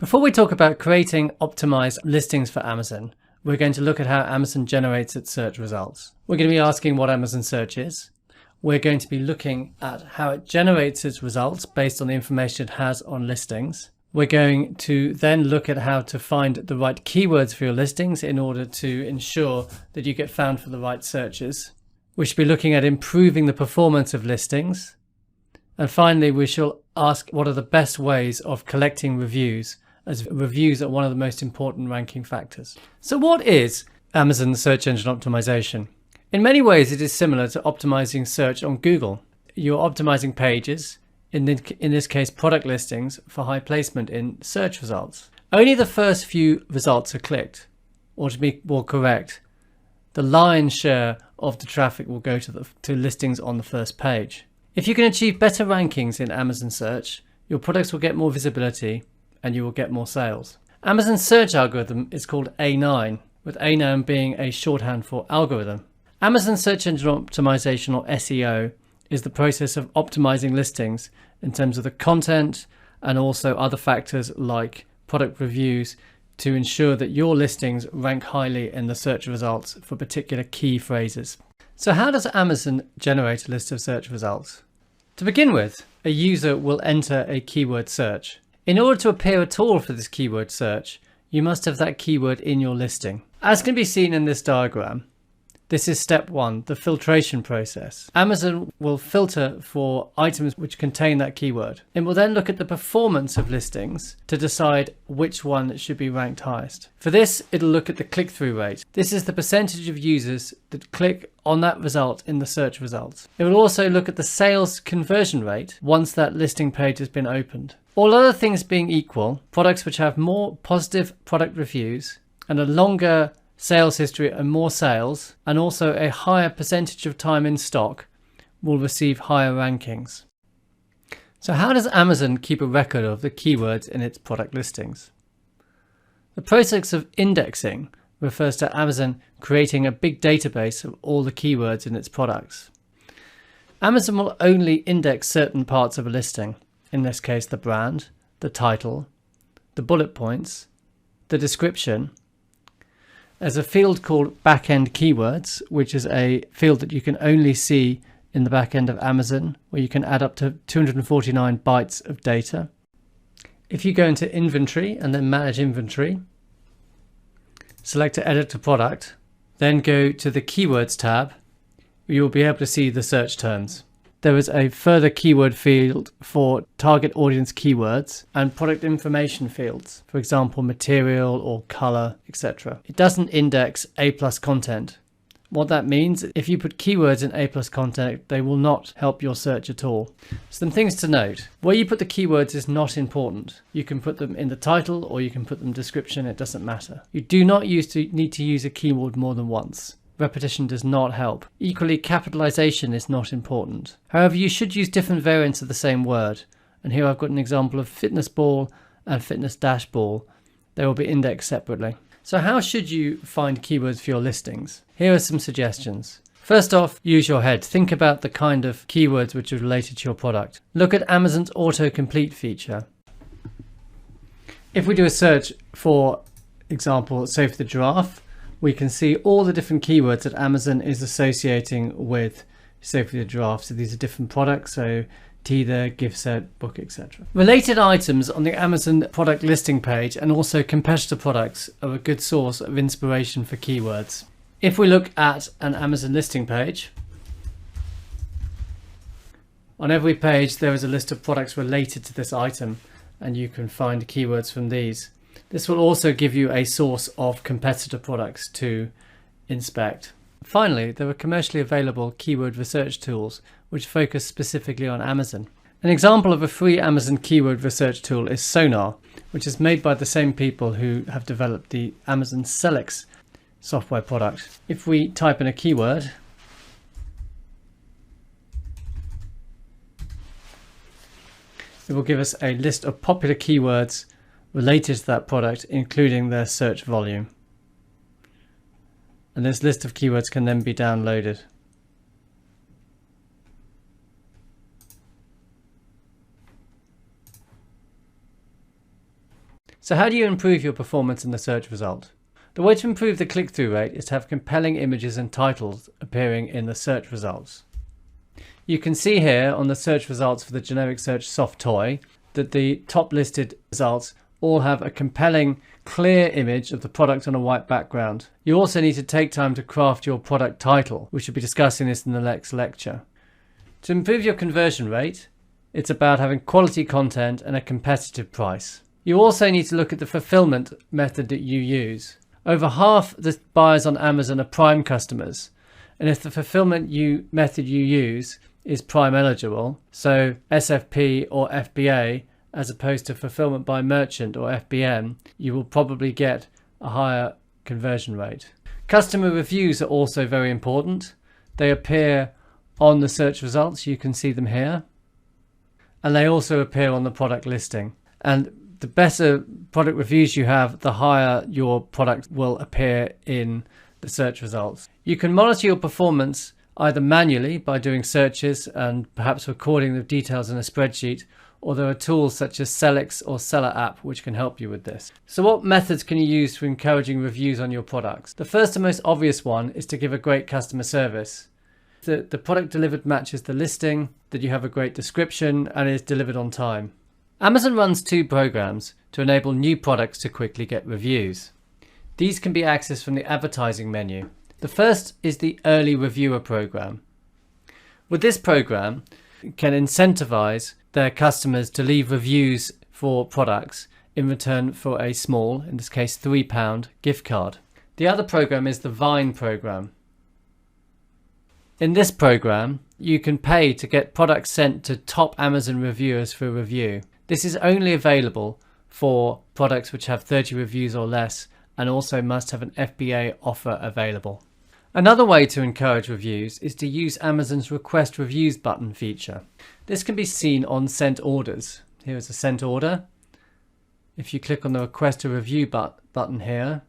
Before we talk about creating optimized listings for Amazon, we're going to look at how Amazon generates its search results. We're going to be asking what Amazon Search is. We're going to be looking at how it generates its results based on the information it has on listings. We're going to then look at how to find the right keywords for your listings in order to ensure that you get found for the right searches. We should be looking at improving the performance of listings. And finally, we shall ask what are the best ways of collecting reviews, as reviews are one of the most important ranking factors. So what is Amazon search engine optimization? In many ways, it is similar to optimizing search on Google. You're optimizing pages, in this case product listings, for high placement in search results. Only the first few results are clicked, or to be more correct, the lion's share of the traffic will go to listings on the first page. If you can achieve better rankings in Amazon search, your products will get more visibility and you will get more sales. Amazon's search algorithm is called A9, with A9 being a shorthand for algorithm. Amazon search engine optimization, or SEO, is the process of optimizing listings in terms of the content and also other factors like product reviews to ensure that your listings rank highly in the search results for particular key phrases. So how does Amazon generate a list of search results? To begin with, a user will enter a keyword search. In order to appear at all for this keyword search, you must have that keyword in your listing. As can be seen in this diagram, this is step 1, the filtration process. Amazon will filter for items which contain that keyword. It will then look at the performance of listings to decide which one should be ranked highest. For this, it'll look at the click-through rate. This is the percentage of users that click on that result in the search results. It will also look at the sales conversion rate once that listing page has been opened. All other things being equal, products which have more positive product reviews and a longer sales history and more sales, and also a higher percentage of time in stock, will receive higher rankings. So how does Amazon keep a record of the keywords in its product listings? The process of indexing refers to Amazon creating a big database of all the keywords in its products. Amazon will only index certain parts of a listing, in this case the brand, the title, the bullet points, the description. There's a field called back-end keywords, which is a field that you can only see in the back end of Amazon, where you can add up to 249 bytes of data. If you go into inventory and then manage inventory, select to edit to product, then go to the keywords tab, you will be able to see the search terms. There is a further keyword field for target audience keywords and product information fields, for example, material or color, etc. It doesn't index A+ content. What that means, if you put keywords in A+ content, they will not help your search at all. Some things to note. Where you put the keywords is not important. You can put them in the title or you can put them in the description, it doesn't matter. You do not need to use a keyword more than once. Repetition does not help. Equally, capitalization is not important. However, you should use different variants of the same word. And here I've got an example of fitness ball and fitness dash ball. They will be indexed separately. So how should you find keywords for your listings? Here are some suggestions. First off, use your head. Think about the kind of keywords which are related to your product. Look at Amazon's autocomplete feature. If we do a search for example, say for the giraffe, we can see all the different keywords that Amazon is associating with, say for the giraffe. So these are different products, so teether, gift set, book, etc. Related items on the Amazon product listing page and also competitor products are a good source of inspiration for keywords. If we look at an Amazon listing page, on every page there is a list of products related to this item and you can find keywords from these. This will also give you a source of competitor products to inspect. Finally, there are commercially available keyword research tools which focus specifically on Amazon. An example of a free Amazon keyword research tool is Sonar, which is made by the same people who have developed the Amazon Select software product. If we type in a keyword, it will give us a list of popular keywords related to that product, including their search volume. And this list of keywords can then be downloaded. So how do you improve your performance in the search result? The way to improve the click-through rate is to have compelling images and titles appearing in the search results. You can see here on the search results for the generic search soft toy that the top listed results all have a compelling, clear image of the product on a white background. You also need to take time to craft your product title. We should be discussing this in the next lecture. To improve your conversion rate, it's about having quality content and a competitive price. You also need to look at the fulfillment method that you use. Over half the buyers on Amazon are Prime customers, and if the fulfillment method you use is Prime eligible, so SFP or FBA, as opposed to fulfillment by merchant or FBM, you will probably get a higher conversion rate. Customer reviews are also very important. They appear on the search results. You can see them here. And they also appear on the product listing. And the better product reviews you have, the higher your product will appear in the search results. You can monitor your performance either manually by doing searches and perhaps recording the details in a spreadsheet, or there are tools such as Selix or Seller app which can help you with this. So what methods can you use for encouraging reviews on your products? The first and most obvious one is to give a great customer service. The product delivered matches the listing, that you have a great description and is delivered on time. Amazon runs 2 programs to enable new products to quickly get reviews. These can be accessed from the advertising menu. The first is the Early Reviewer program. With this program, you can incentivize their customers to leave reviews for products in return for a small, in this case £3 gift card. The other program is the Vine program. In this program, you can pay to get products sent to top Amazon reviewers for review. This is only available for products which have 30 reviews or less, and also must have an FBA offer available. Another way to encourage reviews is to use Amazon's Request Reviews button feature. This can be seen on sent orders. Here is a sent order. If you click on the Request a Review button here,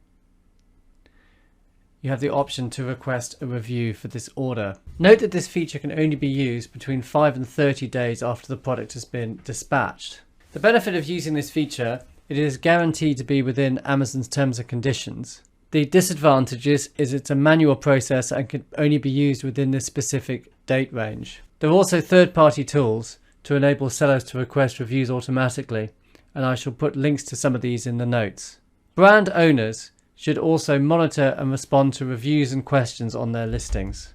you have the option to request a review for this order. Note that this feature can only be used between 5 and 30 days after the product has been dispatched. The benefit of using this feature, it is guaranteed to be within Amazon's terms and conditions. The disadvantage is it's a manual process and can only be used within this specific date range. There are also third-party tools to enable sellers to request reviews automatically, and I shall put links to some of these in the notes. Brand owners should also monitor and respond to reviews and questions on their listings.